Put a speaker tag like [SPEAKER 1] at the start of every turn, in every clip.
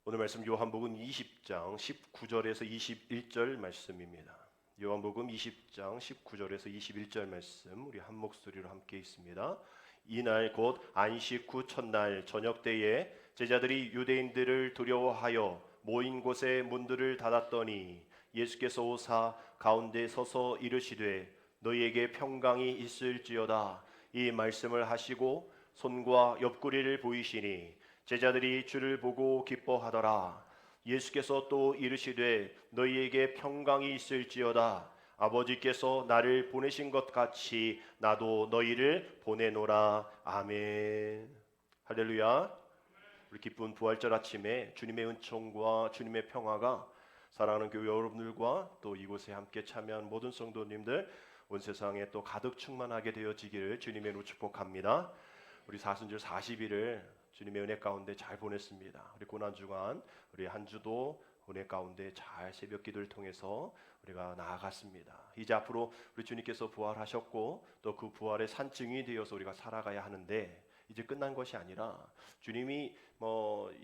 [SPEAKER 1] 오늘 말씀 요한복음 20장 19절에서 21절 말씀입니다. 요한복음 20장 19절에서 21절 말씀 우리 한 목소리로 함께 있습니다. 이날 곧 안식 후 첫날 저녁 때에 제자들이 유대인들을 두려워하여 모인 곳에 문들을 닫았더니 예수께서 오사 가운데 서서 이르시되 너희에게 평강이 있을지어다. 이 말씀을 하시고 손과 옆구리를 보이시니 제자들이 주를 보고 기뻐하더라. 예수께서 또 이르시되 너희에게 평강이 있을지어다. 아버지께서 나를 보내신 것 같이 나도 너희를 보내노라. 아멘. 할렐루야. 우리 기쁜 부활절 아침에 주님의 은총과 주님의 평화가 사랑하는 교회 여러분들과 또 이곳에 함께 참여한 모든 성도님들 온 세상에 또 가득 충만하게 되어지기를 주님의 이름으로 축복합니다. 우리 사순절 40일을 주님의 은혜 가운데 잘 보냈습니다. 우리 고난주간 우리 한 주도 은혜 가운데 잘 새벽 기도를 통해서 우리가 나아갔습니다. 이제 앞으로 우리 주님께서 부활하셨고 또 그 부활의 산증이 되어서 우리가 살아가야 하는데 이제 끝난 것이 아니라 주님이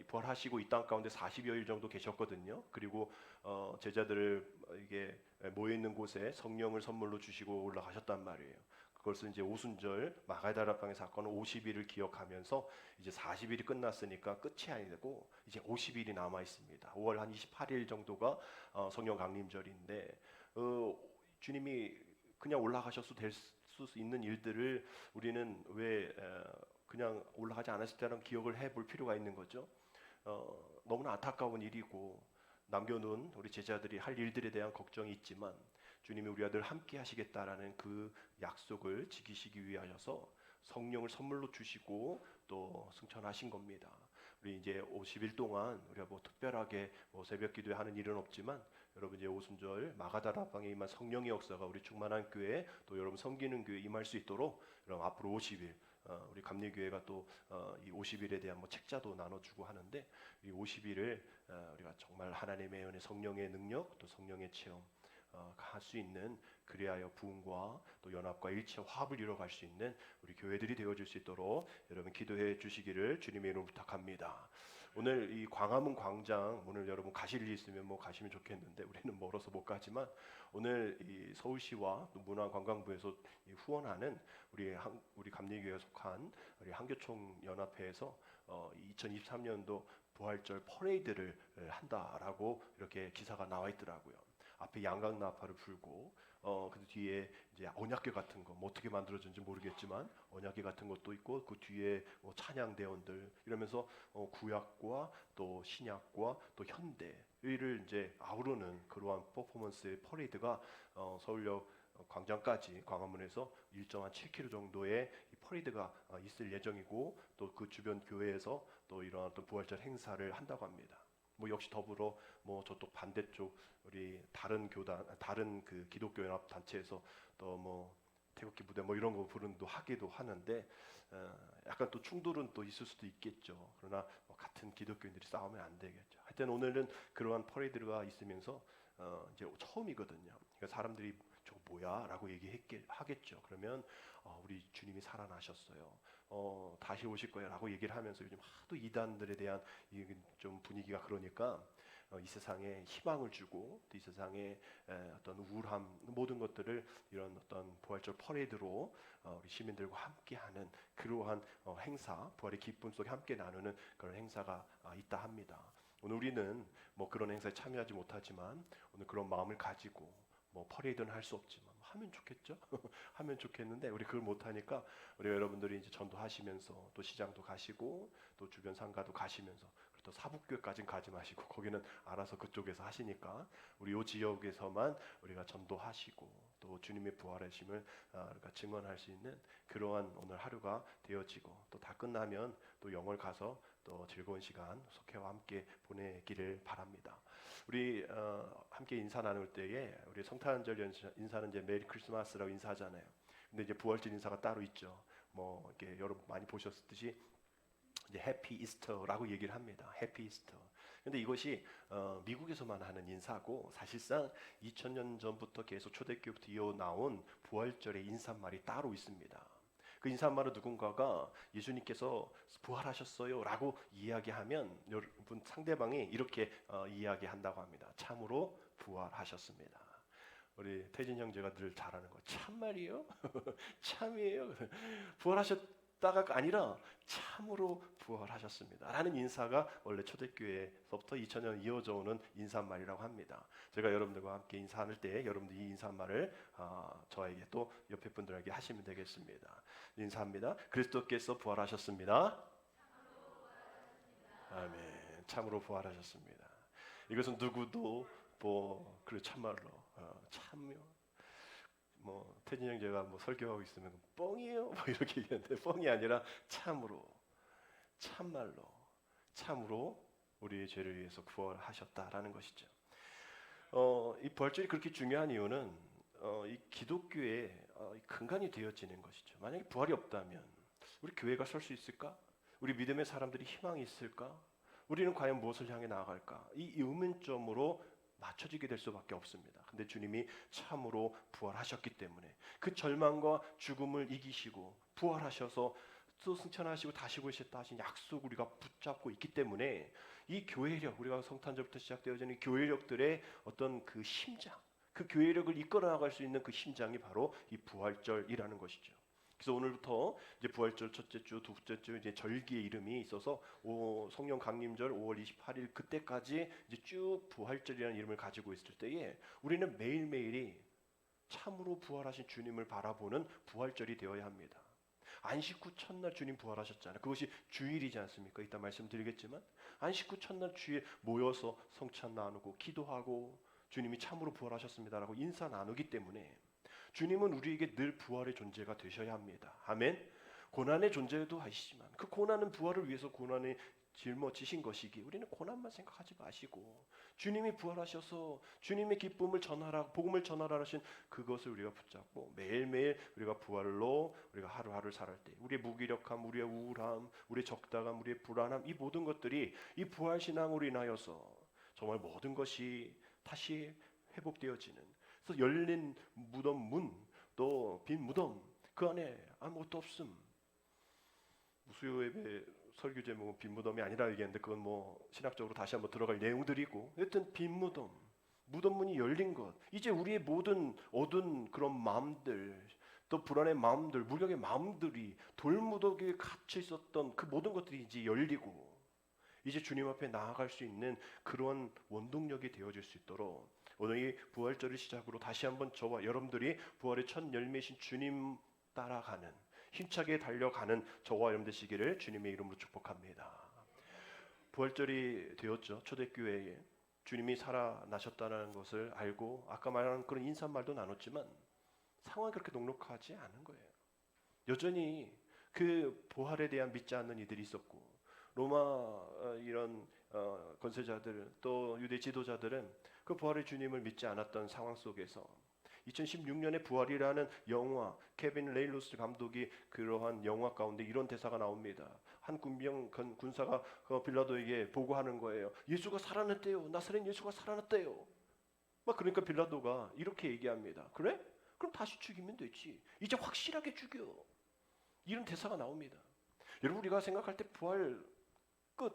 [SPEAKER 1] 부활하시고 이 땅 가운데 40여일 정도 계셨거든요. 그리고 제자들을 이게 모여 있는 곳에 성령을 선물로 주시고 올라가셨단 말이에요. 그것은 이제 오순절 마가다락방의 사건은 50일을 기억하면서 이제 40일이 끝났으니까 끝이 아니고 이제 50일이 남아 있습니다. 5월 한 28일 정도가 성령 강림절인데 주님이 그냥 올라가셔도 될 수 있는 일들을 우리는 왜 그냥 올라가지 않았을 때는 기억을 해볼 필요가 있는 거죠. 너무나 안타까운 일이고 남겨놓은 우리 제자들이 할 일들에 대한 걱정이 있지만 주님이 우리와 늘 함께 하시겠다라는 그 약속을 지키시기 위하여서 성령을 선물로 주시고 또 승천하신 겁니다. 우리 이제 50일 동안 우리가 뭐 특별하게 새벽 기도에 하는 일은 없지만 여러분 이제 오순절 마가다락방에 임한 성령의 역사가 우리 충만한 교회 또 여러분 섬기는 교회 임할 수 있도록 여러분 앞으로 50일 우리 감리교회가 또 이 50일에 대한 책자도 나눠주고 하는데 이 50일을 우리가 정말 하나님의 은혜 성령의 능력 또 성령의 체험 할 수 있는 그리하여 부흥과 또 연합과 일체 화합을 이뤄갈 수 있는 우리 교회들이 되어줄 수 있도록 여러분 기도해 주시기를 주님의 이름으로 부탁합니다. 오늘 이 광화문 광장 오늘 여러분 가실 일 있으면 가시면 좋겠는데 우리는 멀어서 못 가지만 오늘 이 서울시와 또 문화관광부에서 후원하는 우리 감리교회에 속한 우리 한교총 연합회에서 2023년도 부활절 퍼레이드를 한다라고 이렇게 기사가 나와 있더라고요. 앞에 양각 나팔을 불고 그 뒤에 이제 언약궤 같은 거 어떻게 만들어진지 모르겠지만 언약궤 같은 것도 있고 그 뒤에 찬양대원들 이러면서 구약과 또 신약과 또 현대를 이제 아우르는 그러한 퍼포먼스의 퍼레이드가 서울역 광장까지 광화문에서 일정한 7km 정도의 이 퍼레이드가 있을 예정이고 또 그 주변 교회에서 또 이러한 또 부활절 행사를 한다고 합니다. 역시 더불어 저쪽 반대쪽 우리 다른 교단 다른 그 기독교 연합 단체에서 또 태극기 무대 이런 거 부른도 하기도 하는데 약간 또 충돌은 또 있을 수도 있겠죠. 그러나 같은 기독교인들이 싸우면 안 되겠죠. 하여튼 오늘은 그러한 퍼레이드가 있으면서 이제 처음이거든요. 그러니까 사람들이 저거 뭐야라고 얘기하겠죠. 그러면 우리 주님이 살아나셨어요. 다시 오실 거야라고 얘기를 하면서 요즘 하도 이단들에 대한 좀 분위기가 그러니까 이 세상에 희망을 주고 또 이 세상에 어떤 우울함 모든 것들을 이런 어떤 부활절 퍼레이드로 우리 시민들과 함께하는 그러한 행사 부활의 기쁨 속에 함께 나누는 그런 행사가 있다 합니다. 오늘 우리는 그런 행사에 참여하지 못하지만 오늘 그런 마음을 가지고 퍼레이드는 할 수 없지만 하면 좋겠죠. 하면 좋겠는데 우리 그걸 못하니까 우리 여러분들이 이제 전도하시면서 또 시장도 가시고 또 주변 상가도 가시면서 또 사북교회까지는 가지 마시고 거기는 알아서 그쪽에서 하시니까 우리 요 지역에서만 우리가 전도하시고 또 주님의 부활하심을 우리가 증언할 수 있는 그러한 오늘 하루가 되어지고 또 다 끝나면 또 영월 가서 또 즐거운 시간 속회와 함께 보내기를 바랍니다. 우리 함께 인사 나눌 때에 우리 성탄절 인사는 이제 메리 크리스마스라고 인사하잖아요. 근데 이제 부활절 인사가 따로 있죠. 이렇게 여러분 많이 보셨듯이 이제 해피 이스터라고 얘기를 합니다. 해피 이스터. 근데 이것이 미국에서만 하는 인사고 사실상 2000년 전부터 계속 초대교회부터 이어나온 부활절의 인사말이 따로 있습니다. 그 인사말을 누군가가 예수님께서 부활하셨어요 라고 이야기하면 여러분 상대방이 이렇게 이야기한다고 합니다. 참으로 부활하셨습니다. 우리 태진 형제가 늘 잘하는 거 참말이요? 참이에요? 부활하셨다가 아니라 참으로 부활하셨습니다 라는 인사가 원래 초대교회에서부터 2000년 이어져 오는 인사말이라고 합니다. 제가 여러분들과 함께 인사할 때 여러분들 이 인사말을 저에게 또 옆에 분들에게 하시면 되겠습니다. 인사합니다. 그리스도께서 부활하셨습니다. 아멘. 참으로 부활하셨습니다. 이것은 누구도 그래 참말로 참요. 태진 형제가 설교하고 있으면 뻥이에요 이렇게 얘기하는데 뻥이 아니라 참으로 참말로 참으로 우리의 죄를 위해서 부활하셨다라는 것이죠. 이 부활절이 그렇게 중요한 이유는 이 기독교의 근간이 되어지는 것이죠. 만약에 부활이 없다면 우리 교회가 설 수 있을까? 우리 믿음의 사람들이 희망이 있을까? 우리는 과연 무엇을 향해 나아갈까? 이 의문점으로 맞춰지게 될 수밖에 없습니다. 근데 주님이 참으로 부활하셨기 때문에 그 절망과 죽음을 이기시고 부활하셔서 또 승천하시고 다시 오셨다 하신 약속 우리가 붙잡고 있기 때문에 이 교회력, 우리가 성탄절부터 시작되어지는 교회력들의 어떤 그 심장, 그 교회력을 이끌어 나갈 수 있는 그 심장이 바로 이 부활절이라는 것이죠. 그래서 오늘부터 이제 부활절 첫째 주, 둘째 주 이제 절기의 이름이 있어서 성령 강림절 5월 28일 그때까지 이제 쭉 부활절이라는 이름을 가지고 있을 때에 우리는 매일매일이 참으로 부활하신 주님을 바라보는 부활절이 되어야 합니다. 안식 후 첫날 주님 부활하셨잖아요. 그것이 주일이지 않습니까? 이따 말씀드리겠지만 안식 후 첫날 주일 모여서 성찬 나누고 기도하고 주님이 참으로 부활하셨습니다라고 인사 나누기 때문에 주님은 우리에게 늘 부활의 존재가 되셔야 합니다. 아멘. 고난의 존재도 하시지만 그 고난은 부활을 위해서 고난에 짊어지신 것이기 우리는 고난만 생각하지 마시고 주님이 부활하셔서 주님의 기쁨을 전하라, 복음을 전하라 하신 그것을 우리가 붙잡고 매일매일 우리가 부활로 우리가 하루하루를 살아갈 때 우리의 무기력함, 우리의 우울함, 우리의 적당함, 우리의 불안함 이 모든 것들이 이 부활 신앙으로 인하여서 정말 모든 것이 다시 회복되어지는 그래서 열린 무덤 문, 또 빈 무덤 그 안에 아무것도 없음. 수요 예배 설교 제목은 빈 무덤이 아니라 얘기했는데 그건 신학적으로 다시 한번 들어갈 내용들이고 여튼 빈 무덤, 무덤 문이 열린 것. 이제 우리의 모든 어두운 그런 마음들, 또 불안의 마음들, 무력의 마음들이 돌무더기에 갇혀 있었던 그 모든 것들이 이제 열리고 이제 주님 앞에 나아갈 수 있는 그런 원동력이 되어질 수 있도록 오늘 이 부활절을 시작으로 다시 한번 저와 여러분들이 부활의 첫 열매신 주님 따라가는 힘차게 달려가는 저와 여러분 되시기를 주님의 이름으로 축복합니다. 부활절이 되었죠. 초대교회에 주님이 살아나셨다는 것을 알고 아까 말한 그런 인사말도 나눴지만 상황이 그렇게 녹록하지 않은 거예요. 여전히 그 부활에 대한 믿지 않는 이들이 있었고 로마 이런 권세자들 또 유대 지도자들은 그 부활의 주님을 믿지 않았던 상황 속에서 2016년에 부활이라는 영화 케빈 레일로스 감독이 그러한 영화 가운데 이런 대사가 나옵니다. 한 군사가 빌라도에게 보고하는 거예요. 예수가 살아났대요. 나사렛 예수가 살아났대요. 그러니까 빌라도가 이렇게 얘기합니다. 그래? 그럼 다시 죽이면 되지. 이제 확실하게 죽여. 이런 대사가 나옵니다. 여러분 우리가 생각할 때 부활 끝,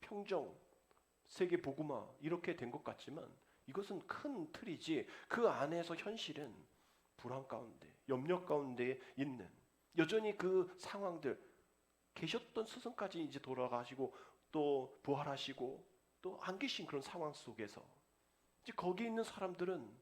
[SPEAKER 1] 평정, 세계 복음화 이렇게 된 것 같지만 이것은 큰 틀이지 그 안에서 현실은 불안 가운데, 염려 가운데 있는 여전히 그 상황들 계셨던 스승까지 이제 돌아가시고 또 부활하시고 또 안 계신 그런 상황 속에서 이제 거기 있는 사람들은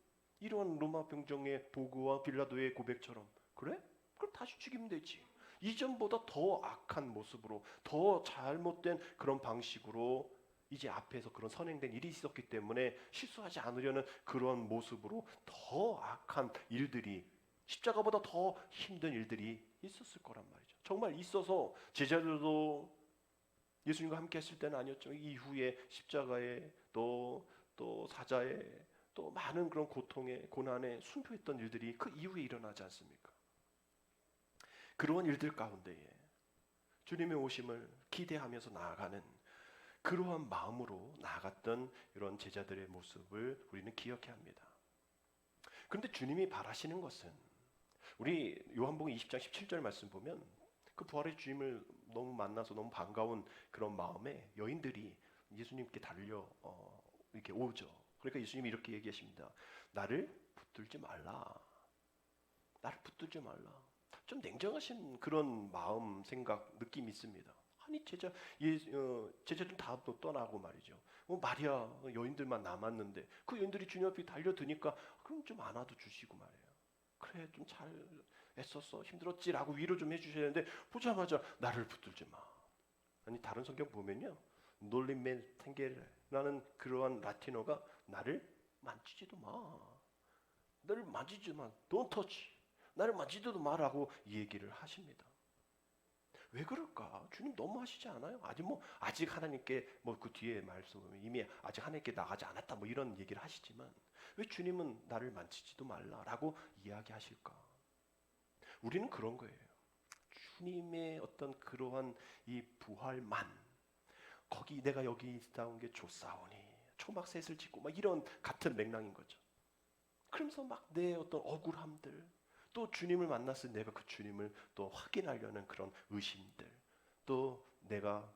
[SPEAKER 1] 이러한 로마 병정의 보고와 빌라도의 고백처럼 그래? 그럼 다시 죽이면 되지. 이전보다 더 악한 모습으로 더 잘못된 그런 방식으로 이제 앞에서 그런 선행된 일이 있었기 때문에 실수하지 않으려는 그런 모습으로 더 악한 일들이 십자가보다 더 힘든 일들이 있었을 거란 말이죠. 정말 있어서 제자들도 예수님과 함께 했을 때는 아니었죠. 이후에 십자가에 또 사자에 또 많은 그런 고통에 고난에 순교했던 일들이 그 이후에 일어나지 않습니까? 그러한 일들 가운데에 주님의 오심을 기대하면서 나아가는 그러한 마음으로 나아갔던 이런 제자들의 모습을 우리는 기억해야 합니다. 그런데 주님이 바라시는 것은 우리 요한복음 20장 17절 말씀 보면 그 부활의 주님을 너무 만나서 너무 반가운 그런 마음에 여인들이 예수님께 달려 이렇게 오죠. 그러니까 예수님이 이렇게 얘기하십니다. 나를 붙들지 말라. 나를 붙들지 말라. 좀 냉정하신 그런 마음, 생각, 느낌이 있습니다. 아니 제자들 다 또 떠나고 말이죠. 마리아 여인들만 남았는데 그 여인들이 주님 앞에 달려드니까 그럼 좀 안아도 주시고 말이에요. 그래 좀 잘 애썼어 힘들었지라고 위로 좀 해주셔야 되는데 보자마자 나를 붙들지 마. 아니 다른 성경 보면요 놀림멘 탱게라는 그러한 라틴어가 나를 만지지도 마. 나를 만지지 마. Don't touch. 나를 만지지도 마라고 얘기를 하십니다. 왜 그럴까? 주님 너무 하시지 않아요? 아직 하나님께 그 뒤에 말씀 보면 이미 아직 하나님께 나가지 않았다 이런 얘기를 하시지만 왜 주님은 나를 만지지도 말라라고 이야기하실까? 우리는 그런 거예요. 주님의 어떤 그러한 이 부활만 거기 내가 여기 있다온 게 좋사오니 초막셋을 짓고 이런 같은 맥락인 거죠. 그러면서 내 어떤 억울함들 또 주님을 만났을 때 내가 그 주님을 또 확인하려는 그런 의심들 또 내가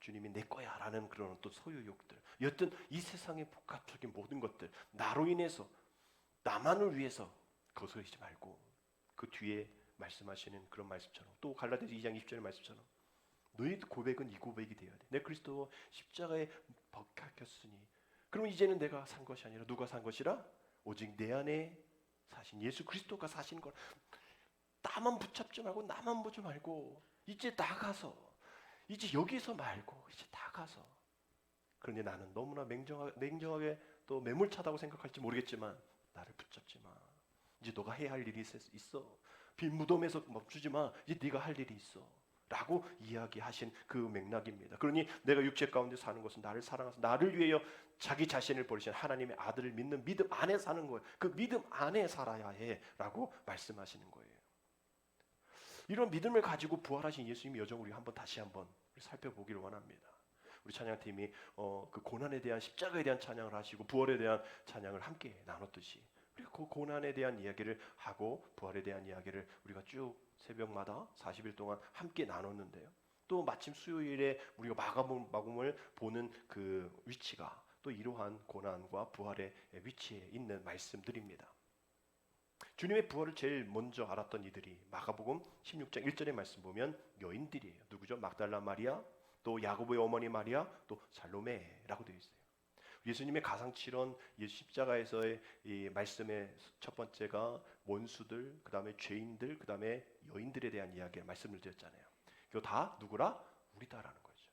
[SPEAKER 1] 주님이 내 거야 라는 그런 또 소유욕들 여튼 이 세상의 복합적인 모든 것들 나로 인해서 나만을 위해서 거스르지 말고 그 뒤에 말씀하시는 그런 말씀처럼 또 갈라디아서 2장 20절의 말씀처럼 너희 고백은 이 고백이 되어야 돼. 내 그리스도 십자가에 박혔으니 그러면 이제는 내가 산 것이 아니라 누가 산 것이라? 오직 내 안에 사신 예수 그리스도가 사신 걸 나만 붙잡지 말고 나만 보지 말고 이제 나가서 이제 여기서 말고 이제 나가서 그런데 나는 너무나 냉정하게 또 매몰차다고 생각할지 모르겠지만 나를 붙잡지 마. 이제 너가 해야 할 일이 있어. 빈 무덤에서 멈추지 마. 이제 네가 할 일이 있어. 라고 이야기하신 그 맥락입니다. 그러니 내가 육체 가운데 사는 것은 나를 사랑하서 나를 위하여 자기 자신을 버리신 하나님의 아들을 믿는 믿음 안에 사는 거예요. 그 믿음 안에 살아야 해 라고 말씀하시는 거예요. 이런 믿음을 가지고 부활하신 예수님의 여정 우리 다시 한번 살펴보기를 원합니다. 우리 찬양팀이 그 고난에 대한 십자가에 대한 찬양을 하시고 부활에 대한 찬양을 함께 나눴듯이 우리가 그 고난에 대한 이야기를 하고 부활에 대한 이야기를 우리가 쭉 새벽마다 40일 동안 함께 나눴는데요. 또 마침 수요일에 우리가 마감을 보는 그 위치가 또 이러한 고난과 부활의 위치에 있는 말씀들입니다. 주님의 부활을 제일 먼저 알았던 이들이 마가복음 16장 1절의 말씀 보면 여인들이에요. 누구죠? 막달라 마리아, 또 야고보의 어머니 마리아, 또 살로메라고 되어 있어요. 예수님의 가상칠언 십자가에서의 이 말씀의 첫 번째가 원수들, 그 다음에 죄인들, 그 다음에 여인들에 대한 이야기 말씀을 드렸잖아요. 이거 다 누구라? 우리다라는 거죠.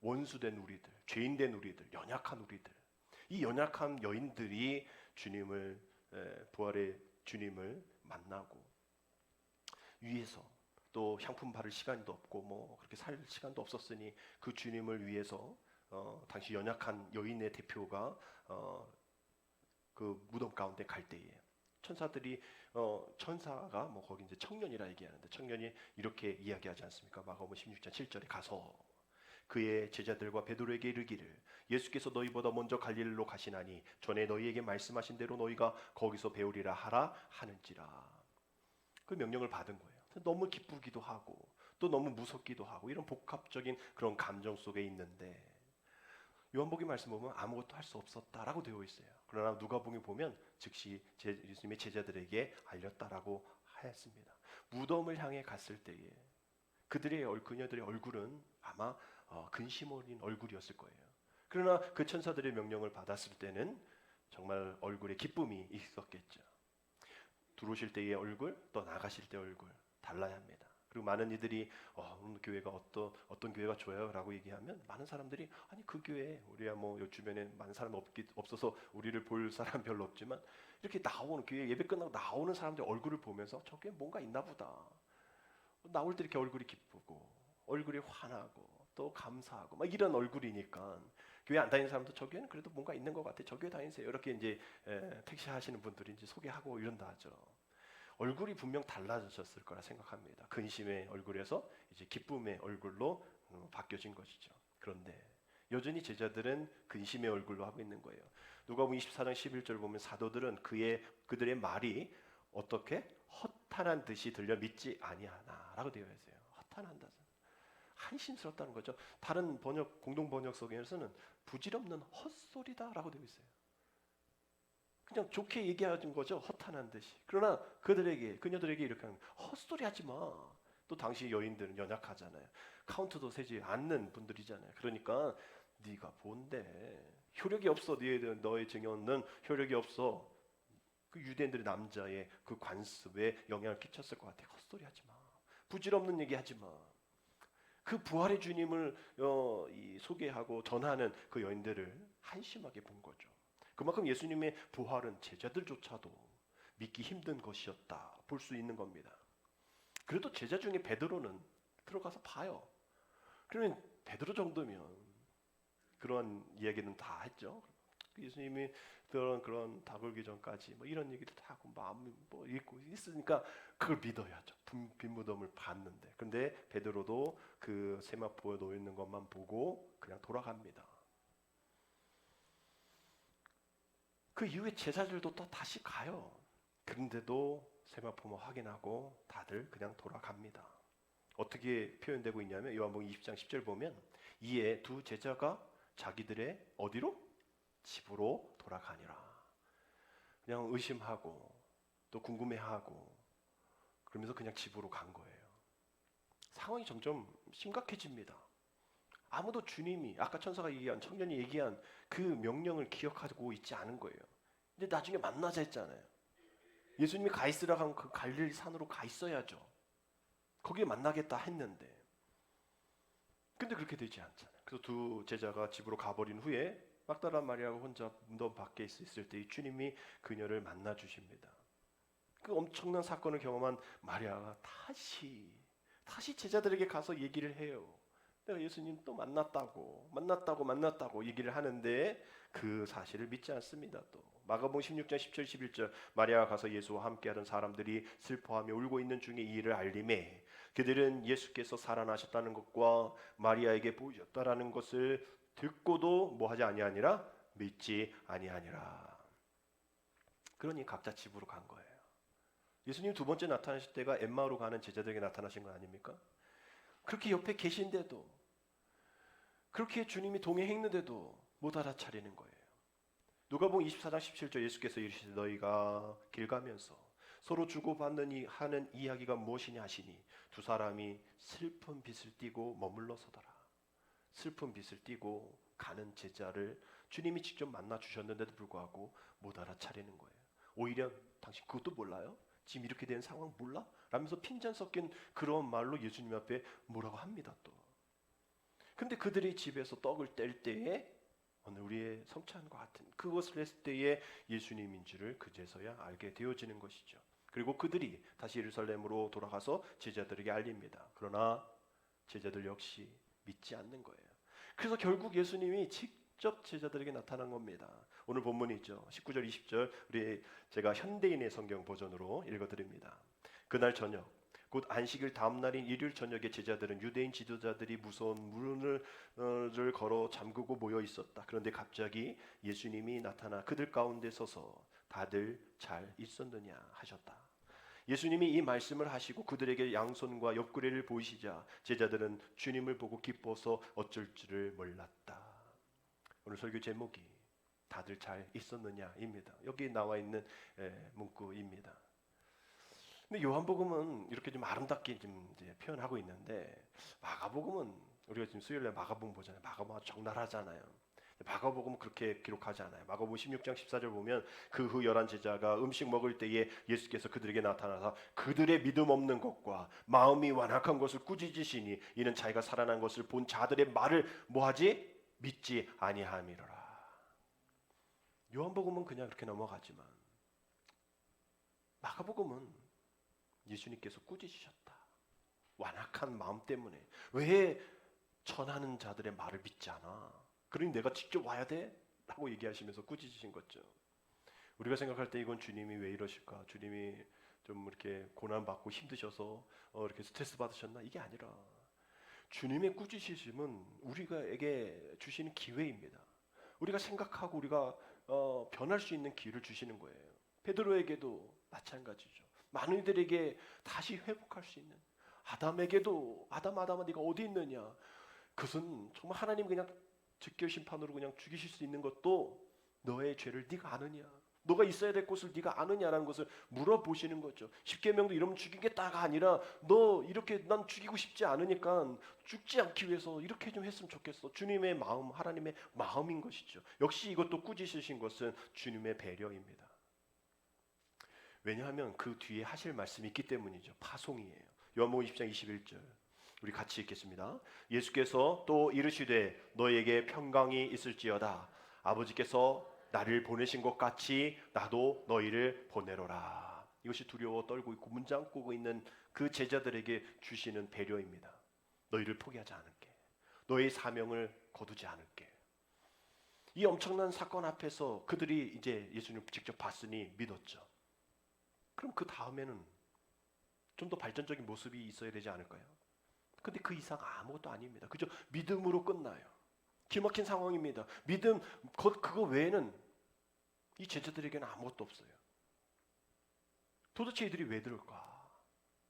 [SPEAKER 1] 원수된 우리들, 죄인된 우리들, 연약한 우리들. 이 연약한 여인들이 부활의 주님을 만나고 위해서 또 향품 바를 시간도 없고 그렇게 살 시간도 없었으니 그 주님을 위해서 당시 연약한 여인의 대표가 그 무덤 가운데 갈 때에 천사들이 천사가 거기 이제 청년이라 얘기하는데 청년이 이렇게 이야기하지 않습니까? 마가복음 16장 7절에 가서 그의 제자들과 베드로에게 이르기를 예수께서 너희보다 먼저 갈릴리로 가시나니 전에 너희에게 말씀하신 대로 너희가 거기서 배우리라 하라 하는지라. 그 명령을 받은 거예요. 너무 기쁘기도 하고 또 너무 무섭기도 하고 이런 복합적인 그런 감정 속에 있는데 요한복음 말씀 보면 아무것도 할 수 없었다라고 되어 있어요. 그러나 누가복음 보면 즉시 예수님의 제자들에게 알렸다라고 하였습니다. 무덤을 향해 갔을 때에 그녀들의 얼굴은 아마 근심 어린 얼굴이었을 거예요. 그러나 그 천사들의 명령을 받았을 때는 정말 얼굴에 기쁨이 있었겠죠. 들어오실 때의 얼굴, 또 나가실 때의 얼굴 달라야 합니다. 그리고 많은 이들이 오늘 교회가 어떤 교회가 좋아요라고 얘기하면 많은 사람들이 아니 그 교회 우리야 요 주변에 많은 사람 없어서 우리를 볼 사람 별로 없지만 이렇게 나오는 교회 예배 끝나고 나오는 사람들 얼굴을 보면서 저게 뭔가 있나 보다. 나올 때 이렇게 얼굴이 기쁘고 얼굴이 환하고 또 감사하고 이런 얼굴이니까 교회 안 다니는 사람도 저 교회는 그래도 뭔가 있는 것 같아. 저 교회 다니세요. 이렇게 이제 택시 하시는 분들이 이제 소개하고 이런다 하죠. 얼굴이 분명 달라졌을 거라 생각합니다. 근심의 얼굴에서 이제 기쁨의 얼굴로 바뀌어진 것이죠. 그런데 여전히 제자들은 근심의 얼굴로 하고 있는 거예요. 누가복음 24장 11절 보면 사도들은 그들의 말이 어떻게 허탄한 듯이 들려 믿지 아니하나라고 되어 있어요. 허탄한다. 한심스럽다는 거죠. 다른 번역 공동 번역서에서는 부질없는 헛소리다라고 되어 있어요. 그냥 좋게 얘기하는 거죠. 허탄한 듯이. 그러나 그녀들에게 이렇게 하는 헛소리 하지 마. 또 당시 여인들은 연약하잖아요. 카운트도 세지 않는 분들이잖아요. 그러니까 네가 뭔데 효력이 없어. 너의 증언은 효력이 없어. 그 유대인들의 남자의 그 관습에 영향을 끼쳤을 것 같아. 헛소리 하지 마. 부질없는 얘기 하지 마. 그 부활의 주님을 소개하고 전하는 그 여인들을 한심하게 본 거죠. 그만큼 예수님의 부활은 제자들조차도 믿기 힘든 것이었다 볼 수 있는 겁니다. 그래도 제자 중에 베드로는 들어가서 봐요. 그러면 베드로 정도면 그런 이야기는 다 했죠. 예수님이 그런 다굴기 전까지 뭐 이런 얘기도 다 하고 마음 뭐 읽고 있으니까 그걸 믿어야죠. 빈 무덤을 봤는데. 근데 베드로도 그 세마포에 놓여 있는 것만 보고 그냥 돌아갑니다. 그 이후에 제자들도 또 다시 가요. 그런데도 세마포만 확인하고 다들 그냥 돌아갑니다. 어떻게 표현되고 있냐면 요한복음 20장 10절 보면 이에 두 제자가 자기들의 어디로? 집으로 돌아가니라. 그냥 의심하고 또 궁금해하고 그러면서 그냥 집으로 간 거예요. 상황이 점점 심각해집니다. 아무도 주님이 아까 천사가 얘기한 청년이 얘기한 그 명령을 기억하고 있지 않은 거예요. 근데 나중에 만나자 했잖아요. 예수님이 가 있으라고 하면 그 갈릴리 산으로 가 있어야죠. 거기에 만나겠다 했는데 근데 그렇게 되지 않잖아요. 그래서 두 제자가 집으로 가버린 후에 막달라 마리아가 혼자 무덤 밖에 있을 때 주님이 그녀를 만나 주십니다. 그 엄청난 사건을 경험한 마리아가 다시 제자들에게 가서 얘기를 해요. 내가 예수님 또 만났다고 얘기를 하는데 그 사실을 믿지 않습니다. 또 마가복음 16장 10절 11절 마리아가 가서 예수와 함께하던 사람들이 슬퍼하며 울고 있는 중에 이 일을 알림해 그들은 예수께서 살아나셨다는 것과 마리아에게 보이셨다라는 것을 듣고도 뭐하지 아니하니라 믿지 아니하니라. 그러니 각자 집으로 간 거예요. 예수님 두 번째 나타나실 때가 엠마오로 가는 제자들에게 나타나신 거 아닙니까? 그렇게 옆에 계신데도 그렇게 주님이 동행했는데도 못 알아차리는 거예요. 누가복음 24장 17절 예수께서 이르시되 너희가 길 가면서 서로 주고받는 하는 이야기가 무엇이냐 하시니 두 사람이 슬픈 빛을 띠고 머물러 서더라. 슬픈 빛을 띠고 가는 제자를 주님이 직접 만나 주셨는데도 불구하고 못 알아차리는 거예요. 오히려 당신 그것도 몰라요? 지금 이렇게 된 상황 몰라? 라면서 핀잔 섞인 그런 말로 예수님 앞에 뭐라고 합니다 또. 근데 그들이 집에서 떡을 뗄 때에 오늘 우리의 성찬과 같은 그것을 했을 때에 예수님인 줄을 그제서야 알게 되어지는 것이죠. 그리고 그들이 다시 예루살렘으로 돌아가서 제자들에게 알립니다. 그러나 제자들 역시 믿지 않는 거예요. 그래서 결국 예수님이 직접 제자들에게 나타난 겁니다. 오늘 본문이죠. 19절 20절 제가 현대인의 성경 버전으로 읽어드립니다. 그날 저녁 곧 안식일 다음 날인 일요일 저녁에 제자들은 유대인 지도자들이 무서운 문을 걸어 잠그고 모여 있었다. 그런데 갑자기 예수님이 나타나 그들 가운데 서서 다들 잘 있었느냐 하셨다. 예수님이 이 말씀을 하시고 그들에게 양손과 옆구리를 보이시자 제자들은 주님을 보고 기뻐서 어쩔 줄을 몰랐다. 오늘 설교 제목이 다들 잘 있었느냐입니다. 여기 나와 있는 문구입니다. 근데 요한복음은 이렇게 좀 아름답게 좀 이제 표현하고 있는데 마가복음은 우리가 지금 수요일에 마가복음 보잖아요. 마가복음 적나라하잖아요. 마가복음은 그렇게 기록하지 않아요. 마가복음 16장 14절 보면 그 후 11제자가 음식 먹을 때에 예수께서 그들에게 나타나서 그들의 믿음 없는 것과 마음이 완악한 것을 꾸짖으시니 이는 자기가 살아난 것을 본 자들의 말을 뭐하지? 믿지 아니함이로라. 요한복음은 그냥 그렇게 넘어가지만 마가복음은 예수님께서 꾸짖으셨다. 완악한 마음 때문에 왜 전하는 자들의 말을 믿지 않아? 그러니 내가 직접 와야 돼? 라고 얘기하시면서 꾸짖으신 거죠. 우리가 생각할 때 이건 주님이 왜 이러실까? 주님이 좀 이렇게 고난받고 힘드셔서 이렇게 스트레스 받으셨나? 이게 아니라 주님의 꾸짖으심은 우리가에게 주시는 기회입니다. 우리가 생각하고 우리가 변할 수 있는 기회를 주시는 거예요. 베드로에게도 마찬가지죠. 많은 이들에게 다시 회복할 수 있는, 아담에게도 아담아 네가 어디 있느냐, 그것은 정말 하나님 그냥 즉결 심판으로 그냥 죽이실 수 있는 것도 너의 죄를 네가 아느냐, 너가 있어야 될 곳을 네가 아느냐라는 것을 물어보시는 거죠. 십계명도 이러면 죽이겠다가 아니라 너 이렇게 난 죽이고 싶지 않으니까 죽지 않기 위해서 이렇게 좀 했으면 좋겠어. 주님의 마음, 하나님의 마음인 것이죠. 역시 이것도 꾸짖으신 것은 주님의 배려입니다. 왜냐하면 그 뒤에 하실 말씀이 있기 때문이죠. 파송이에요. 요한복음 20장 21절 우리 같이 읽겠습니다. 예수께서 또 이르시되 너에게 평강이 있을지어다. 아버지께서 나를 보내신 것 같이 나도 너희를 보내로라. 이것이 두려워 떨고 있고 문장 꾸고 있는 그 제자들에게 주시는 배려입니다. 너희를 포기하지 않을게. 너의 사명을 거두지 않을게. 이 엄청난 사건 앞에서 그들이 이제 예수님 직접 봤으니 믿었죠. 그럼 그 다음에는 좀 더 발전적인 모습이 있어야 되지 않을까요? 근데 그 이상 아무것도 아닙니다. 그저 믿음으로 끝나요. 기막힌 상황입니다. 믿음, 그거 외에는 이 제자들에게는 아무것도 없어요. 도대체 이들이 왜 들을까?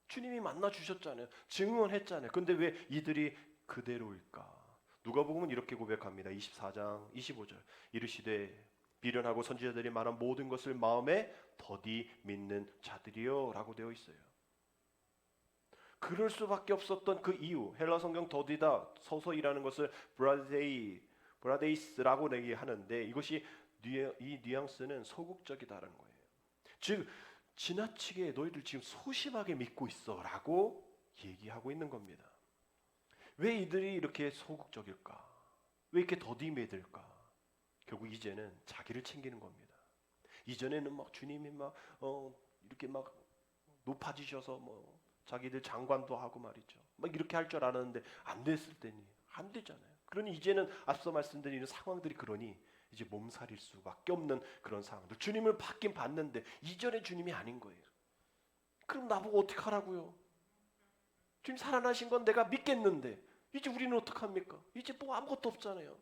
[SPEAKER 1] 주님이 만나 주셨잖아요. 증언했잖아요. 근데 왜 이들이 그대로일까? 누가복음은 이렇게 고백합니다. 24장 25절 이르시되 미련하고 선지자들이 말한 모든 것을 마음에 더디 믿는 자들이요 라고 되어 있어요. 그럴 수밖에 없었던 그 이유, 헬라 성경 더디다 서서히라는 것을 브라데이스라고 얘기하는데 이것이 이 뉘앙스는 소극적이다라는 거예요. 즉 지나치게 너희들 지금 소심하게 믿고 있어라고 얘기하고 있는 겁니다. 왜 이들이 이렇게 소극적일까? 왜 이렇게 더디 믿을까? 결국 이제는 자기를 챙기는 겁니다. 이전에는 막 주님이 막 이렇게 막 높아지셔서 뭐 자기들 장관도 하고 말이죠. 막 이렇게 할 줄 알았는데 안 됐을 때니 안 되잖아요. 그러니 이제는 앞서 말씀드린 이런 상황들이 그러니 이제 몸살일 수밖에 없는 그런 상황들. 주님을 받긴 받는데 이전의 주님이 아닌 거예요. 그럼 나보고 어떻게 하라고요? 주님 살아나신 건 내가 믿겠는데 이제 우리는 어떡합니까? 이제 뭐 아무것도 없잖아요.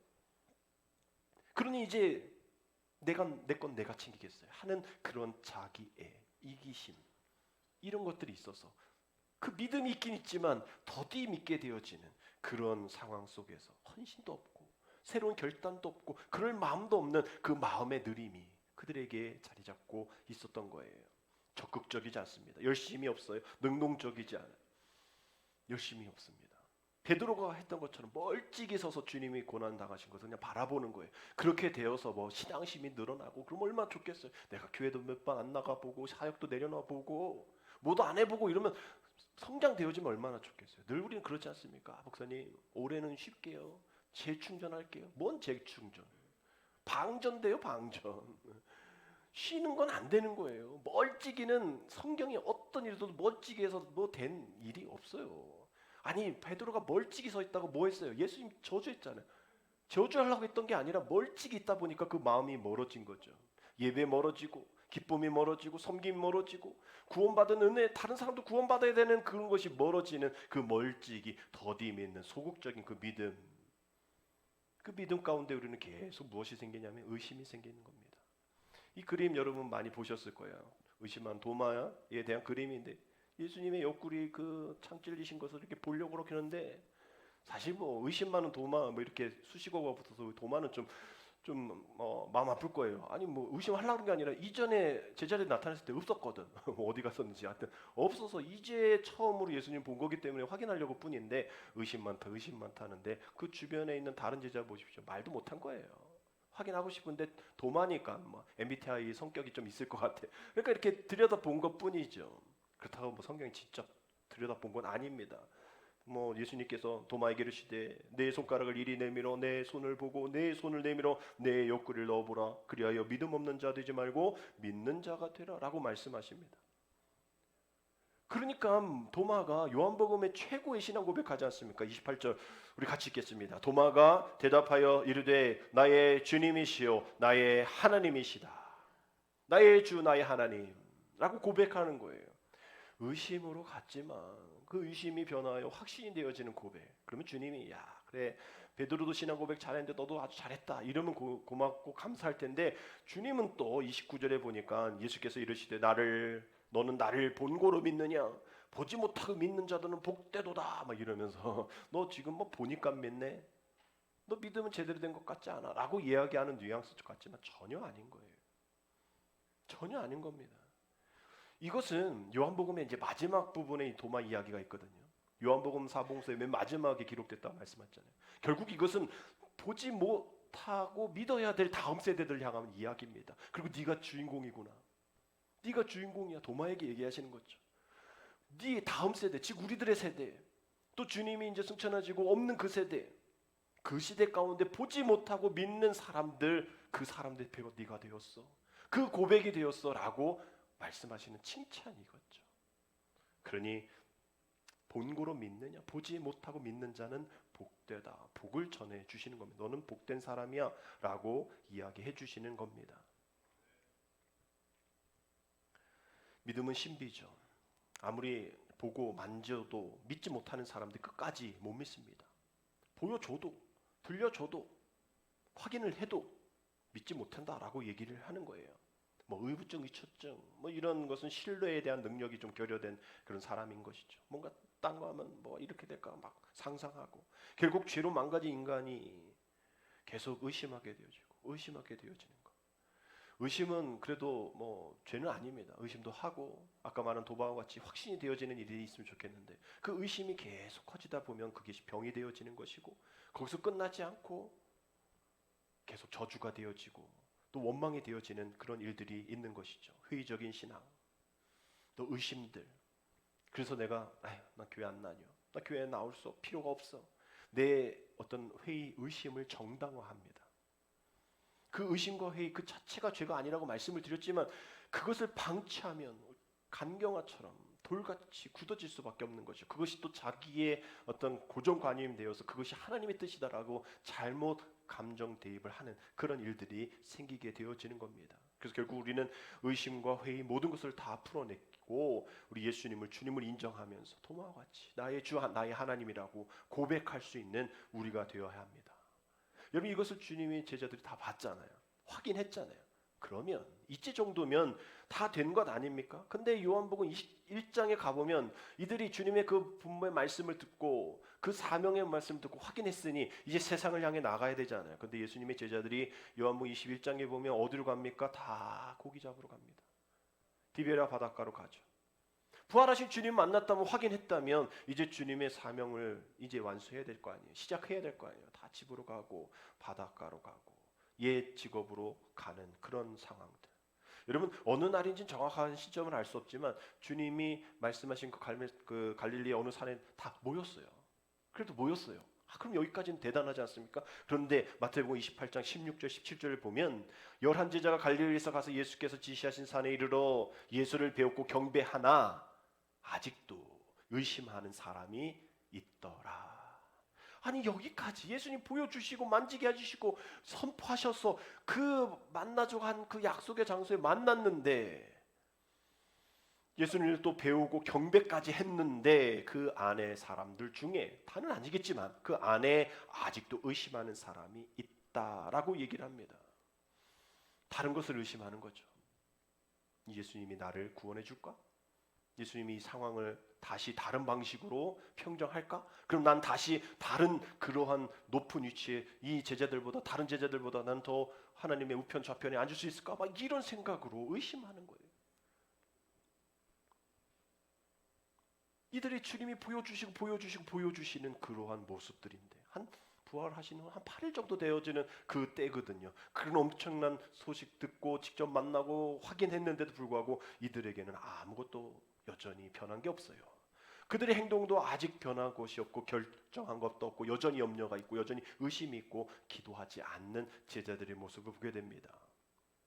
[SPEAKER 1] 그러니 이제 내 건 내가 챙기겠어요 하는 그런 자기의 이기심, 이런 것들이 있어서 그 믿음이 있긴 있지만 더디 믿게 되어지는 그런 상황 속에서 헌신도 없고 새로운 결단도 없고 그럴 마음도 없는 그 마음의 느림이 그들에게 자리 잡고 있었던 거예요. 적극적이지 않습니다. 열심이 없어요. 능동적이지 않아요. 열심이 없습니다. 베드로가 했던 것처럼 멀찍이 서서 주님이 고난 당하신 것을 그냥 바라보는 거예요. 그렇게 되어서 뭐 신앙심이 늘어나고 그럼 얼마나 좋겠어요. 내가 교회도 몇 번 안 나가보고 사역도 내려놔보고 뭐도 안 해보고 이러면 성장되어지면 얼마나 좋겠어요. 늘 우리는 그렇지 않습니까? 목사님 올해는 쉴게요. 재충전할게요. 뭔 재충전? 방전돼요 방전. 쉬는 건 안 되는 거예요. 멀찍이는 성경이 어떤 일도 멀찍이 해서 뭐 된 일이 없어요. 아니 베드로가 멀찍이 서 있다고 뭐 했어요? 예수님 저주했잖아요. 저주하려고 했던 게 아니라 멀찍이 있다 보니까 그 마음이 멀어진 거죠. 예배 멀어지고 기쁨이 멀어지고 섬김이 멀어지고 구원받은 은혜, 다른 사람도 구원받아야 되는 그런 것이 멀어지는 그 멀찍이 더디 믿는 소극적인 그 믿음. 그 믿음 가운데 우리는 계속 무엇이 생기냐면 의심이 생기는 겁니다. 이 그림 여러분 많이 보셨을 거예요. 의심한 도마에 대한 그림인데 예수님의 옆구리 그 창 찔리신 것을 이렇게 보려고 그렇게 하는데 사실 뭐 의심 많은 도마 뭐 이렇게 수식어가 붙어서 도마는 좀 마음 아플 거예요. 아니 뭐 의심하려고 그런 게 아니라 이전에 제자리에 나타났을 때 없었거든. 어디 갔었는지 하여튼 없어서 이제 처음으로 예수님 본 거기 때문에 확인하려고 뿐인데 의심 많다 하는데 그 주변에 있는 다른 제자 보십시오. 말도 못한 거예요. 확인하고 싶은데 도마니까 뭐 MBTI 성격이 좀 있을 것 같아. 그러니까 이렇게 들여다본 것뿐이죠. 그렇다고 뭐 성경이 직접 들여다본 건 아닙니다. 뭐 예수님께서 도마에게 이르시되 내 손가락을 이리 내밀어 내 손을 보고 내 손을 내밀어 내 옆구리를 넣어보라. 그리하여 믿음 없는 자 되지 말고 믿는 자가 되라 라고 말씀하십니다. 그러니까 도마가 요한복음의 최고의 신앙 고백하지 않습니까? 28절 우리 같이 읽겠습니다. 도마가 대답하여 이르되 나의 주님이시요 나의 하나님이시다. 나의 주 나의 하나님 라고 고백하는 거예요. 의심으로 갔지만 그 의심이 변화하여 확신이 되어지는 고백. 그러면 주님이 야 그래 베드로도 신앙 고백 잘했는데 너도 아주 잘했다 이러면 고맙고 감사할 텐데 주님은 또 29절에 보니까 예수께서 이르시되 나를 너는 나를 본고로 믿느냐? 보지 못하고 믿는 자들은 복되도다. 막 이러면서 너 지금 뭐 보니까 믿네? 너 믿음은 제대로 된 것 같지 않아? 라고 이야기하는 뉘앙스 같지만 전혀 아닌 거예요. 전혀 아닌 겁니다. 이것은 요한복음의 이제 마지막 부분에 이 도마 이야기가 있거든요. 요한복음 사복음서의 맨 마지막에 기록됐다고 말씀하셨잖아요. 결국 이것은 보지 못하고 믿어야 될 다음 세대들 향한 이야기입니다. 그리고 네가 주인공이구나. 네가 주인공이야. 도마에게 얘기하시는 거죠. 네 다음 세대, 즉 우리들의 세대, 또 주님이 이제 승천하시고 없는 그 세대, 그 시대 가운데 보지 못하고 믿는 사람들, 그 사람들 대표가 네가 되었어. 그 고백이 되었어라고 말씀하시는 칭찬이겠죠. 그러니 본고로 믿느냐? 보지 못하고 믿는 자는 복되다. 복을 전해 주시는 겁니다. 너는 복된 사람이야 라고 이야기해 주시는 겁니다. 믿음은 신비죠. 아무리 보고 만져도 믿지 못하는 사람들 끝까지 못 믿습니다. 보여줘도 들려줘도 확인을 해도 믿지 못한다라고 얘기를 하는 거예요. 뭐 의부증, 의처증 뭐 이런 것은 신뢰에 대한 능력이 좀 결여된 그런 사람인 것이죠. 뭔가 딴 거 하면 뭐 이렇게 될까 막 상상하고 결국 죄로 망가진 인간이 계속 의심하게 되어지는 거. 의심은 그래도 뭐 죄는 아닙니다. 의심도 하고 아까 말한 도박과 같이 확신이 되어지는 일이 있으면 좋겠는데 그 의심이 계속 커지다 보면 그게 병이 되어지는 것이고 거기서 끝나지 않고 계속 저주가 되어지고 또 원망이 되어지는 그런 일들이 있는 것이죠. 회의적인 신앙, 또 의심들. 그래서 내가 나 교회 안 다녀. 나 교회에 나올 필요가 없어. 내 어떤 의심을 정당화합니다. 그 의심과 회의 그 자체가 죄가 아니라고 말씀을 드렸지만 그것을 방치하면 간경화처럼 돌같이 굳어질 수밖에 없는 것이죠. 그것이 또 자기의 어떤 고정관념이 되어서 그것이 하나님의 뜻이다라고 잘못 감정 대입을 하는 그런 일들이 생기게 되어지는 겁니다. 그래서 결국 우리는 의심과 회의 모든 것을 다 풀어내고 우리 예수님을 주님을 인정하면서 도마와 같이 나의 주 나의 하나님이라고 고백할 수 있는 우리가 되어야 합니다. 여러분 이것을 주님의 제자들이 다 봤잖아요. 확인했잖아요. 그러면 이제 정도면 다 된 것 아닙니까? 근데 요한복음 21장에 가보면 이들이 주님의 그 분모의 말씀을 듣고 그 사명의 말씀을 듣고 확인했으니 이제 세상을 향해 나가야 되잖아요. 근데 예수님의 제자들이 요한복음 21장에 보면 어디로 갑니까? 다 고기 잡으러 갑니다. 디베랴 바닷가로 가죠. 부활하신 주님 만났다면 확인했다면 이제 주님의 사명을 이제 완수해야 될 거 아니에요. 시작해야 될 거 아니에요. 다 집으로 가고 바닷가로 가고 옛 직업으로 가는 그런 상황들. 여러분 어느 날인지 정확한 시점을 알 수 없지만 주님이 말씀하신 그 갈릴리 어느 산에 다 모였어요. 그래도 모였어요. 그럼 여기까지는 대단하지 않습니까? 그런데 마태복음 28장 16절 17절을 보면 11제자가 갈릴리에서 가서 예수께서 지시하신 산에 이르러 예수를 배웠고 경배하나 아직도 의심하는 사람이 있더라. 아니 여기까지 예수님 보여주시고 만지게 해주시고 선포하셔서 그 만나자고 한 그 약속의 장소에 만났는데 예수님을 또 배우고 경배까지 했는데 그 안에 사람들 중에 다는 아니겠지만 그 안에 아직도 의심하는 사람이 있다라고 얘기를 합니다. 다른 것을 의심하는 거죠. 예수님이 나를 구원해 줄까? 예수님이 이 상황을 다시 다른 방식으로 평정할까? 그럼 난 다시 다른 그러한 높은 위치에 이 제자들보다 다른 제자들보다 난 더 하나님의 우편 좌편에 앉을 수 있을까? 막 이런 생각으로 의심하는 거예요. 이들이 주님이 보여주시는 그러한 모습들인데 한 부활하시는 한 8일 정도 되어지는 그 때거든요. 그런 엄청난 소식 듣고 직접 만나고 확인했는데도 불구하고 이들에게는 아무것도 여전히 변한 게 없어요. 그들의 행동도 아직 변한 것이 없고 결정한 것도 없고 여전히 염려가 있고 여전히 의심이 있고 기도하지 않는 제자들의 모습을 보게 됩니다.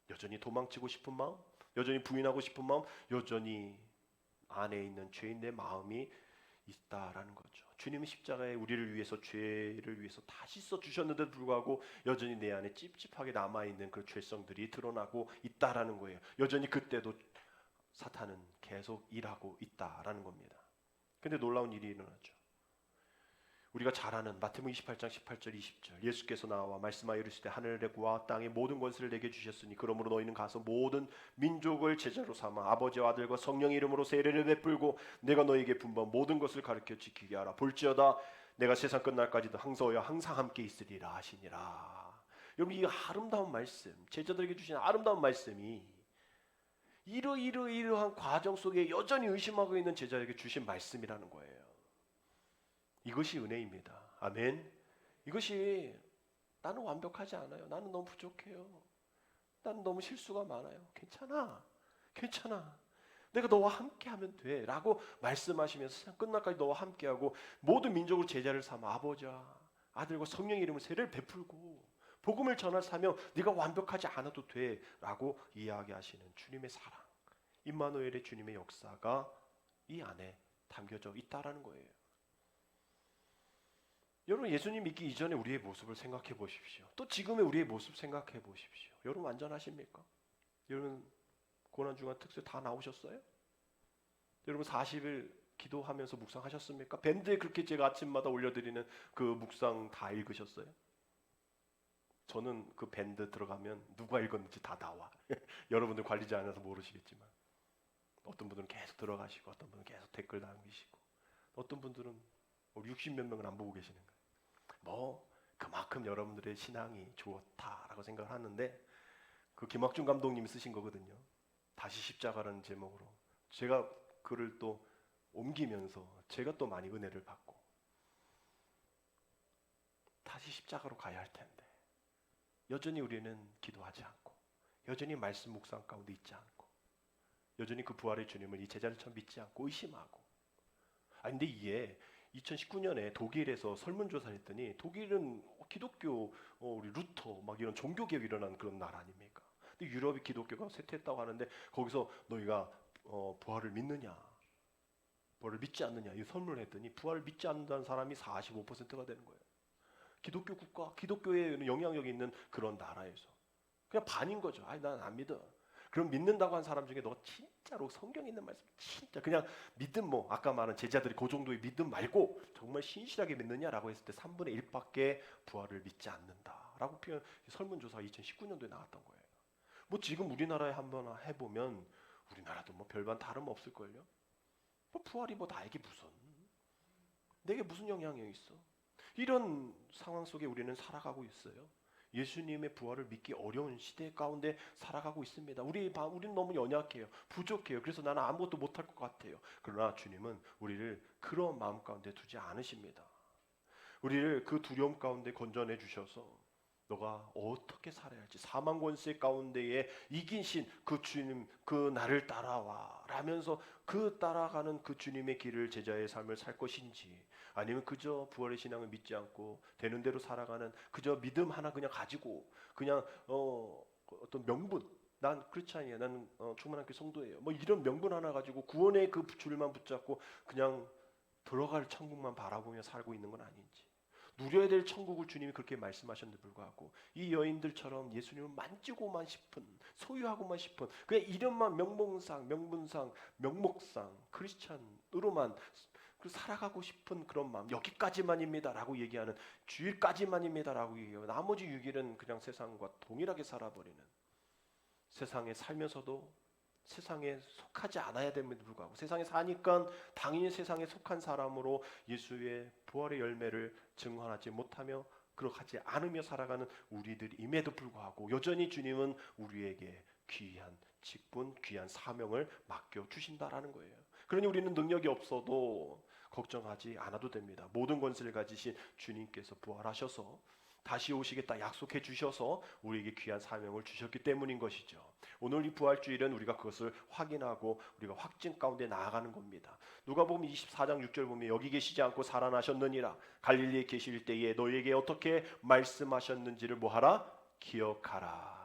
[SPEAKER 1] 여전히 도망치고 싶은 마음, 여전히 부인하고 싶은 마음, 여전히 안에 있는 죄인의 마음이 있다라는 거죠. 주님이 십자가에 우리를 위해서 죄를 위해서 다 씻어 주셨는데도 불구하고 여전히 내 안에 찝찝하게 남아 있는 그 죄성들이 드러나고 있다라는 거예요. 여전히 그때도 사탄은 계속 일하고 있다라는 겁니다. 근데 놀라운 일이 일어나죠. 우리가 잘 아는 마태복음 28장 18절 20절 예수께서 나와 말씀하여 이르시되 하늘과 땅의 모든 권세를 내게 주셨으니 그러므로 너희는 가서 모든 민족을 제자로 삼아 아버지와 아들과 성령의 이름으로 세례를 베풀고 내가 너희에게 분부한 모든 것을 가르쳐 지키게 하라. 볼지어다 내가 세상 끝날까지도 항상 함께 있으리라 하시니라. 여러분, 이 아름다운 말씀, 제자들에게 주신 아름다운 말씀이 이러한 과정 속에 여전히 의심하고 있는 제자에게 주신 말씀이라는 거예요. 이것이 은혜입니다. 아멘. 이것이 나는 완벽하지 않아요. 나는 너무 부족해요. 나는 너무 실수가 많아요. 괜찮아. 내가 너와 함께하면 돼 라고 말씀하시면서 끝날까지 너와 함께하고 모든 민족을 제자를 삼아 아버지와 아들과 성령의 이름으로 세례를 베풀고 복음을 전하사며 네가 완벽하지 않아도 돼 라고 이야기하시는 주님의 사랑, 임마누엘의 주님의 역사가 이 안에 담겨져 있다라는 거예요. 여러분, 예수님 믿기 이전에 우리의 모습을 생각해 보십시오. 또 지금의 우리의 모습 생각해 보십시오. 여러분, 완전하십니까? 여러분, 고난중간 특세 다 나오셨어요? 여러분, 40일 기도하면서 묵상하셨습니까? 밴드에 그렇게 제가 아침마다 올려드리는 그 묵상 다 읽으셨어요? 저는 그 밴드 들어가면 누가 읽었는지 다 나와. 여러분들 관리자 아니라서 모르시겠지만 어떤 분들은 계속 들어가시고 어떤 분은 계속 댓글 남기시고 어떤 분들은 60몇 명은 안 보고 계시는 거예요. 뭐 그만큼 여러분들의 신앙이 좋다라고 생각을 하는데 그 김학중 감독님이 쓰신 거거든요. 다시 십자가라는 제목으로 제가 글을 또 옮기면서 제가 또 많이 은혜를 받고 다시 십자가로 가야 할 텐데 여전히 우리는 기도하지 않고 여전히 말씀 묵상 가운데 있지 않고 여전히 그 부활의 주님을 이 제자들처럼 믿지 않고 의심하고 근데 이게 2019년에 독일에서 설문조사를 했더니 독일은 기독교 우리 루터 막 이런 종교개혁이 일어난 그런 나라 아닙니까? 근데 유럽이 기독교가 쇠퇴했다고 하는데 거기서 너희가 부활을 믿느냐 부활을 믿지 않느냐 이 설문을 했더니 부활을 믿지 않는다는 사람이 45%가 되는 거예요. 기독교 국가, 기독교에 영향력이 있는 그런 나라에서 그냥 반인 거죠. 난 안 믿어. 그럼 믿는다고 한 사람 중에 너 진짜로 성경에 있는 말씀 진짜 그냥 믿음 뭐 아까 말한 제자들이 그 정도의 믿음 말고 정말 신실하게 믿느냐라고 했을 때 3분의 1밖에 부활을 믿지 않는다라고 표현 설문조사가 2019년도에 나왔던 거예요. 뭐 지금 우리나라에 한번 해보면 우리나라도 뭐 별반 다름 없을걸요. 뭐 부활이 뭐 나에게 내게 무슨 영향이 있어? 이런 상황 속에 우리는 살아가고 있어요. 예수님의 부활을 믿기 어려운 시대 가운데 살아가고 있습니다. 우리는 너무 연약해요. 부족해요. 그래서 나는 아무것도 못할 것 같아요. 그러나 주님은 우리를 그런 마음 가운데 두지 않으십니다. 우리를 그 두려움 가운데 건져내 주셔서 너가 어떻게 살아야 할지 사망 권세 가운데에 이기신 그 주님 그 나를 따라와 라면서 그 따라가는 그 주님의 길을 제자의 삶을 살 것인지 아니면 그저 부활의 신앙을 믿지 않고 되는 대로 살아가는 그저 믿음 하나 그냥 가지고 그냥 어떤 명분 난 크리스찬이야 나는 충만한 성도예요 뭐 이런 명분 하나 가지고 구원의 그 줄만 붙잡고 그냥 들어갈 천국만 바라보며 살고 있는 건 아닌지 누려야 될 천국을 주님이 그렇게 말씀하셨는데 불구하고 이 여인들처럼 예수님을 만지고만 싶은 소유하고만 싶은 그냥 이름만 명봉상 명분상 명목상 크리스찬으로만 살아가고 싶은 그런 마음 여기까지만입니다라고 얘기하는 주일까지만입니다라고 얘기하고 나머지 6일은 그냥 세상과 동일하게 살아버리는 세상에 살면서도 세상에 속하지 않아야 됨에도 불구하고 세상에 사니까 당연히 세상에 속한 사람으로 예수의 부활의 열매를 증언하지 못하며 그렇게 않으며 살아가는 우리들임에도 불구하고 여전히 주님은 우리에게 귀한 직분, 귀한 사명을 맡겨주신다라는 거예요. 그러니 우리는 능력이 없어도 걱정하지 않아도 됩니다. 모든 권세를 가지신 주님께서 부활하셔서 다시 오시겠다 약속해 주셔서 우리에게 귀한 사명을 주셨기 때문인 것이죠. 오늘 이 부활주일은 우리가 그것을 확인하고 우리가 확증 가운데 나아가는 겁니다. 누가복음 24장 6절 보면 여기 계시지 않고 살아나셨느니라 갈릴리에 계실 때에 너희에게 어떻게 말씀하셨는지를 뭐하라? 기억하라.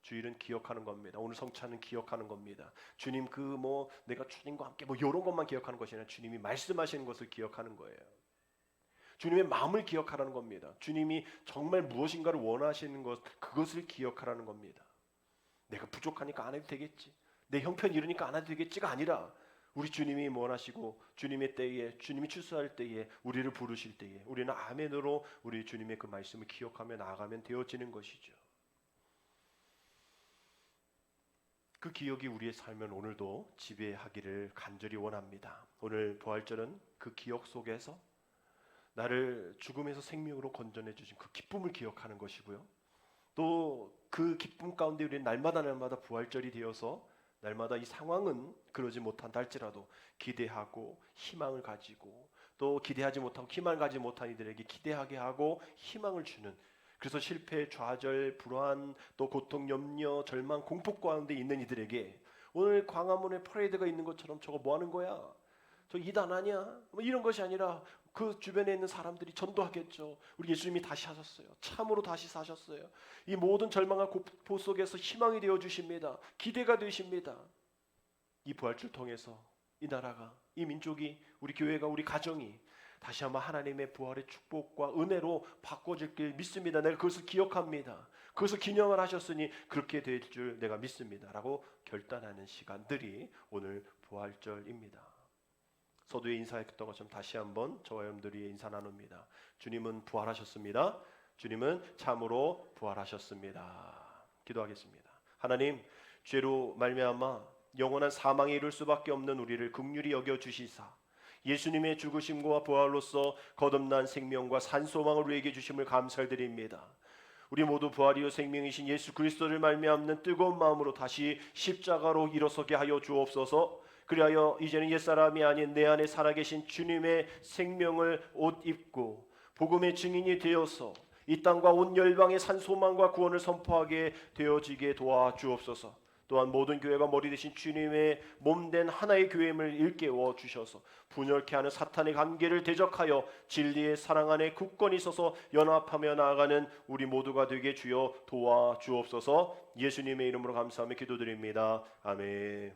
[SPEAKER 1] 주일은 기억하는 겁니다. 오늘 성찬은 기억하는 겁니다. 주님 내가 주님과 함께 이런 것만 기억하는 것이 아니라 주님이 말씀하시는 것을 기억하는 거예요. 주님의 마음을 기억하라는 겁니다. 주님이 정말 무엇인가를 원하시는 것 그것을 기억하라는 겁니다. 내가 부족하니까 안 해도 되겠지. 내 형편이 이러니까 안 해도 되겠지가 아니라 우리 주님이 원하시고 주님의 때에, 주님이 출소할 때에, 우리를 부르실 때에 우리는 아멘으로 우리 주님의 그 말씀을 기억하며 나아가면 되어지는 것이죠. 그 기억이 우리의 삶을 오늘도 지배하기를 간절히 원합니다. 오늘 부활절은 그 기억 속에서 나를 죽음에서 생명으로 건져내 주신 그 기쁨을 기억하는 것이고요. 또 그 기쁨 가운데 우리는 날마다 부활절이 되어서 날마다 이 상황은 그러지 못한다 할지라도 기대하고 희망을 가지고, 또 기대하지 못하고 희망을 가지지 못한 이들에게 기대하게 하고 희망을 주는, 그래서 실패, 좌절, 불안, 또 고통, 염려, 절망, 공포 가운데 있는 이들에게 오늘 광화문에 퍼레이드가 있는 것처럼 저거 뭐 하는 거야? 저 이단 아니야? 뭐 이런 것이 아니라 그 주변에 있는 사람들이 전도하겠죠. 우리 예수님이 다시 하셨어요. 참으로 다시 사셨어요. 이 모든 절망과 공포 속에서 희망이 되어 주십니다. 기대가 되십니다. 이 부활주를 통해서 이 나라가, 이 민족이, 우리 교회가, 우리 가정이 다시 한번 하나님의 부활의 축복과 은혜로 바꿔질 길 믿습니다. 내가 그것을 기억합니다. 그것을 기념을 하셨으니 그렇게 될 줄 내가 믿습니다. 라고 결단하는 시간들이 오늘 부활절입니다. 서두에 인사했던 것처럼 다시 한번 저와 여러분들이 인사 나눕니다. 주님은 부활하셨습니다. 주님은 참으로 부활하셨습니다. 기도하겠습니다. 하나님, 죄로 말미암아 영원한 사망에 이를 수밖에 없는 우리를 긍휼히 여겨 주시사 예수님의 죽으심과 부활로서 거듭난 생명과 산소망을 우리에게 주심을 감사드립니다. 우리 모두 부활이요 생명이신 예수 그리스도를 말미암는 뜨거운 마음으로 다시 십자가로 일어서게 하여 주옵소서. 그리하여 이제는 옛사람이 아닌 내 안에 살아계신 주님의 생명을 옷 입고 복음의 증인이 되어서 이 땅과 온 열방의 산소망과 구원을 선포하게 되어지게 도와주옵소서. 또한 모든 교회가 머리 되신 주님의 몸된 하나의 교회임을 일깨워 주셔서 분열케 하는 사탄의 관계를 대적하여 진리의 사랑 안에 굳건히 서서 연합하며 나아가는 우리 모두가 되게 주여 도와주옵소서. 예수님의 이름으로 감사하며 기도드립니다. 아멘.